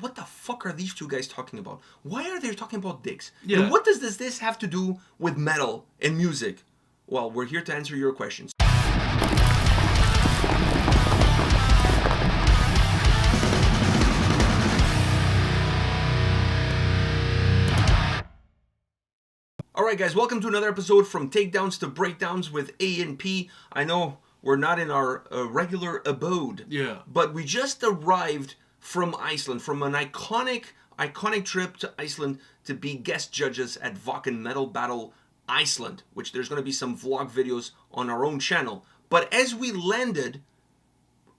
what the fuck are these two guys talking about? Why are they talking about dicks? Yeah. And what does this have to do with metal and music? Well, we're here to answer your questions. Alright guys, welcome to another episode from Takedowns to Breakdowns with A&P. I know we're not in our regular abode. Yeah. But we just arrived from Iceland, from an iconic trip to Iceland to be guest judges at Wacken Metal Battle Iceland, which there's going to be some vlog videos on our own channel. But as we landed,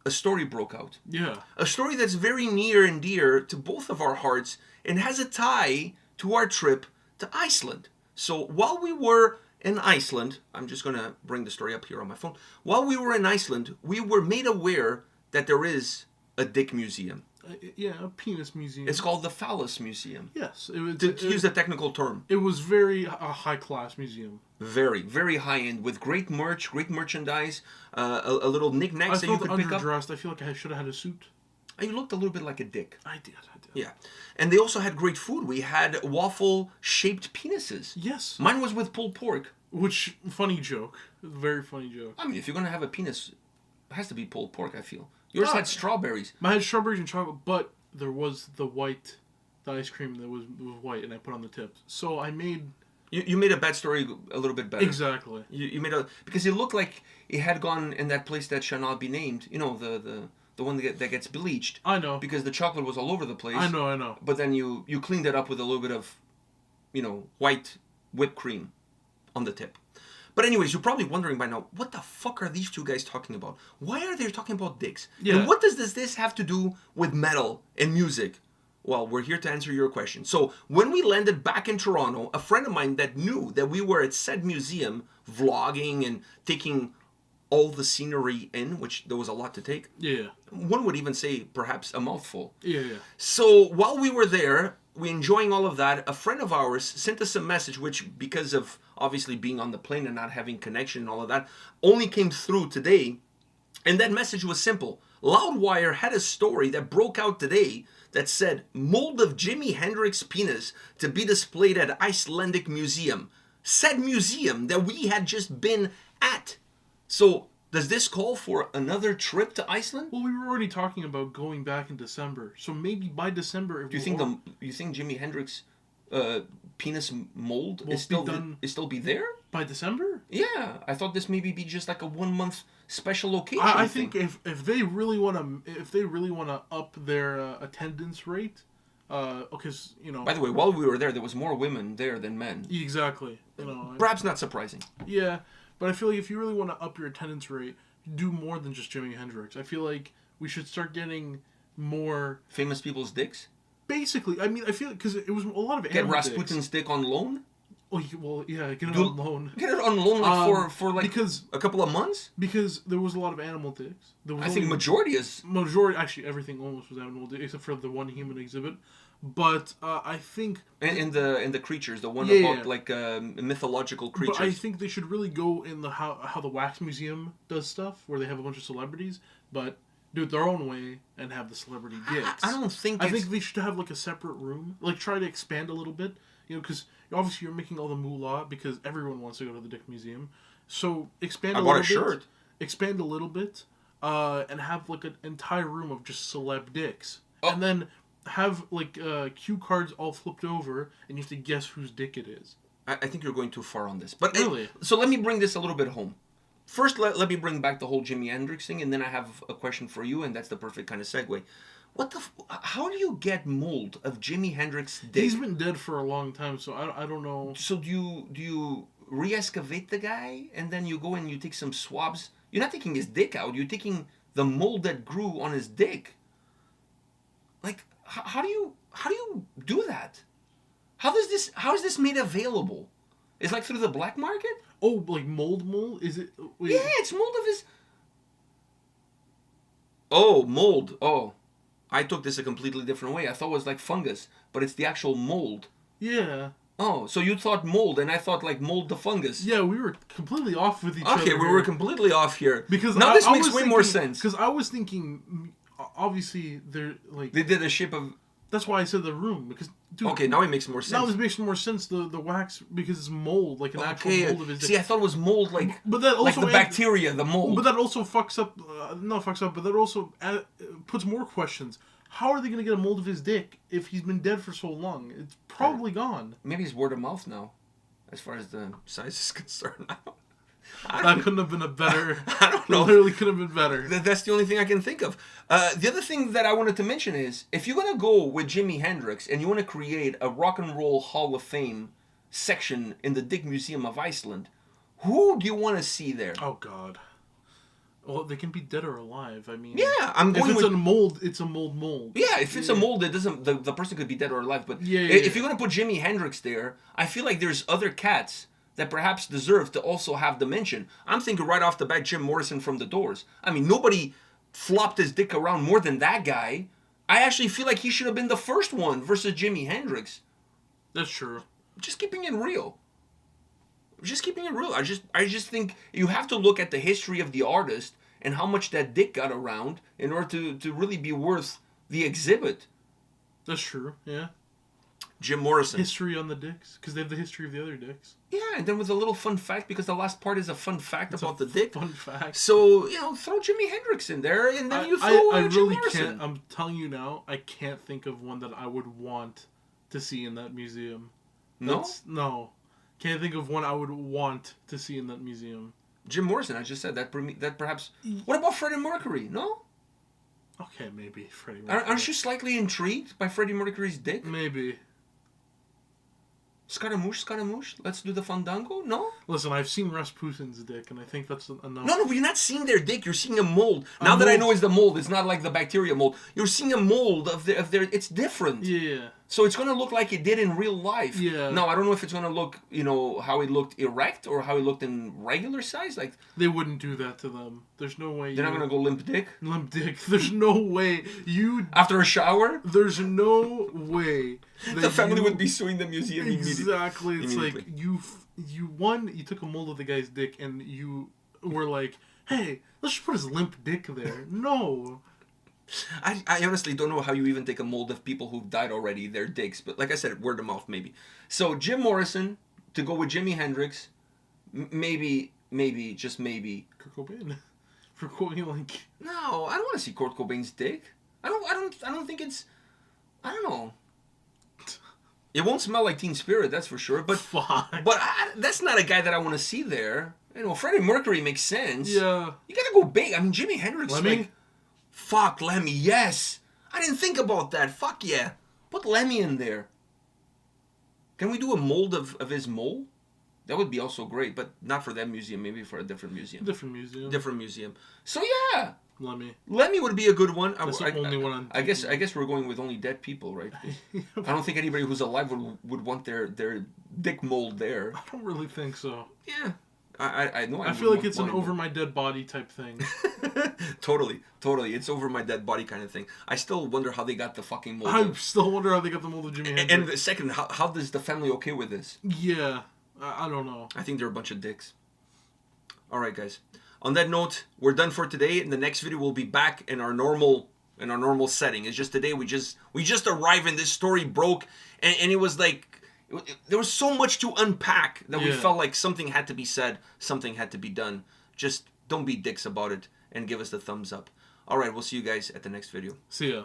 a story broke out. Yeah. A story that's very near and dear to both of our hearts and has a tie to our trip to Iceland. So while we were in Iceland, I'm just going to bring the story up here on my phone. While we were in Iceland, we were made aware that there is a dick museum. A penis museum. It's called the Phallus Museum. Yes. To use the technical term. It was very a high-class museum. Very, very high-end, with great merch, great merchandise, a little knick-knacks that you could pick up. Underdressed. I feel like I should have had a suit. You looked a little bit like a dick. I did. Yeah. And they also had great food. We had waffle-shaped penises. Yes. Mine was with pulled pork. Which, funny joke. Very funny joke. I mean, if you're going to have a penis, it has to be pulled pork, I feel. Yours had strawberries. Mine had strawberries and chocolate, but there was the ice cream that was white, and I put on the tips. So I made... You made a bad story a little bit better. Exactly. You made because it looked like it had gone in that place that shall not be named. You know, the one that gets bleached. I know. Because the chocolate was all over the place. I know. But then you cleaned it up with a little bit of, white whipped cream on the tip. But anyways, you're probably wondering by now, what the fuck are these two guys talking about? Why are they talking about dicks? Yeah. And what does this have to do with metal and music? Well, we're here to answer your question. So when we landed back in Toronto, a friend of mine that knew that we were at said museum vlogging and taking all the scenery in, which there was a lot to take. Yeah. One would even say perhaps a mouthful. Yeah. So while we were there, we enjoying all of that, a friend of ours sent us a message, which because of obviously being on the plane and not having connection and all of that, only came through today. And that message was simple. Loudwire had a story that broke out today that said, mold of Jimi Hendrix penis to be displayed at Icelandic Museum. Said museum that we had just been at. So, does this call for another trip to Iceland? Well, we were already talking about going back in December. So maybe by December... Do you think Jimi Hendrix penis mold is still be there? By December? Yeah. I thought this maybe be just like a 1 month special occasion. I think if they really want to up their attendance rate, because By the way, while we were there was more women there than men. Exactly. Perhaps not surprising. Yeah, but I feel like if you really want to up your attendance rate, do more than just Jimi Hendrix. I feel like we should start getting more famous people's dicks. Basically, I mean, I feel because it was a lot of get Rasputin's dick on loan. Well, yeah, get it on loan. Get it on loan for because a couple of months. Because there was a lot of animal dicks. I think majority, actually, everything almost was animal dicks except for the one human exhibit. But I think in the creatures, the one about like mythological creatures. But I think they should really go in the how the Wax Museum does stuff, where they have a bunch of celebrities, but do it their own way and have the celebrity dicks. I think they should have like a separate room, like try to expand a little bit, because obviously you're making all the moolah because everyone wants to go to the Dick Museum. So expand a little bit. Shirt. Expand a little bit, and have like an entire room of just celeb dicks, and then have like cue cards all flipped over, and you have to guess whose dick it is. I think you're going too far on this, but really. So let me bring this a little bit home. First, let me bring back the whole Jimi Hendrix thing, and then I have a question for you, and that's the perfect kind of segue. How do you get mold of Jimi Hendrix dick? He's been dead for a long time, so I don't know. So do you re-excavate the guy, and then you go and you take some swabs? You're not taking his dick out. You're taking the mold that grew on his dick. Like, how do you do that? How is this made available? It's like through the black market? Oh, like mold? Is it? Wait. Yeah, it's mold of his... Oh, mold. Oh. I took this a completely different way. I thought it was like fungus, but it's the actual mold. Yeah. Oh, so you thought mold, and I thought like mold the fungus. Yeah, we were completely off with each other. Okay, we were completely off here. Because now this makes way more sense. Because I was thinking, obviously, they're like... They did a ship of... That's why I said the room, because dude. Okay, now it makes more sense. Now this makes more sense. The wax, because it's mold, like an actual mold of his dick. See, I thought it was mold, like that also like the bacteria, the mold. But that also fucks up. Not fucks up, but that also puts more questions. How are they going to get a mold of his dick if he's been dead for so long? It's probably gone. Maybe it's word of mouth now, as far as the size is concerned. That couldn't have been a better. I don't know. It literally could have been better. That's the only thing I can think of. The other thing that I wanted to mention is, if you're gonna go with Jimi Hendrix and you want to create a rock and roll Hall of Fame section in the Dick Museum of Iceland, who do you want to see there? Oh God. Well, they can be dead or alive. I mean, yeah, I'm going if it's with a mold, it's a mold. Yeah, if it's a mold, it doesn't. The person could be dead or alive. But if you're gonna put Jimi Hendrix there, I feel like there's other cats that perhaps deserve to also have the mention. I'm thinking right off the bat, Jim Morrison from The Doors. I mean, nobody flopped his dick around more than that guy. I actually feel like he should have been the first one versus Jimi Hendrix. That's true. Just keeping it real. I just think you have to look at the history of the artist and how much that dick got around in order to really be worth the exhibit. That's true, yeah. Jim Morrison. History on the dicks, because they have the history of the other dicks. Yeah, and then with a little fun fact, because the last part is a fun fact about the dick. Fun fact. So, throw Jimi Hendrix in there, and then you throw I Jim really Morrison. can't. I'm telling you now, I can't think of one that I would want to see in that museum. No. Can't think of one I would want to see in that museum. Jim Morrison, I just said that perhaps... What about Freddie Mercury? No? Okay, maybe Freddie Mercury. Aren't you slightly intrigued by Freddie Mercury's dick? Maybe. Scaramouche, let's do the fandango? No? Listen, I've seen Rasputin's dick, and I think that's enough. No, but you're not seeing their dick. You're seeing a mold. Now that I know it's the mold, it's not like the bacteria mold. You're seeing a mold of their... It's different. Yeah. So it's going to look like it did in real life. Yeah. Now, I don't know if it's going to look, how it looked erect or how it looked in regular size. Like they wouldn't do that to them. There's no way. They're not going to go limp dick? Limp dick. There's no way. After a shower? There's no way. The family would be suing the museum immediately. Exactly. It's like, you took a mold of the guy's dick and you were like, hey, let's just put his limp dick there. No. I honestly don't know how you even take a mold of people who've died already, their dicks. But like I said, word of mouth maybe. So Jim Morrison, to go with Jimi Hendrix, maybe, just maybe. Kurt Cobain. For quoting like... No, I don't want to see Kurt Cobain's dick. I don't think it's... I don't know. It won't smell like Teen Spirit, that's for sure. But that's not a guy that I want to see there. Freddie Mercury makes sense. Yeah. You gotta go big. I mean, Jimi Hendrix. Lemmy? Fuck, Lemmy, yes. I didn't think about that. Fuck yeah. Put Lemmy in there. Can we do a mold of his mole? That would be also great, but not for that museum. Maybe for a different museum. Different museum. So yeah. Lemmy would be a good one. That's the only one on I guess we're going with only dead people, right? I don't think anybody who's alive would want their dick mold there. I don't really think so. Yeah. I know. I feel like it's an over my dead body type thing. Totally. It's over my dead body kind of thing. I still wonder how they got the fucking mold. I still wonder how they got the mold of Jimi Hendrix. And the second, how does the family okay with this? Yeah. I don't know. I think they're a bunch of dicks. All right, guys. On that note, we're done for today. In the next video, we'll be back in our normal setting. It's just today we just arrived and this story broke, and it was like there was so much to unpack that we felt like something had to be said, something had to be done. Just don't be dicks about it and give us the thumbs up. All right, we'll see you guys at the next video. See ya.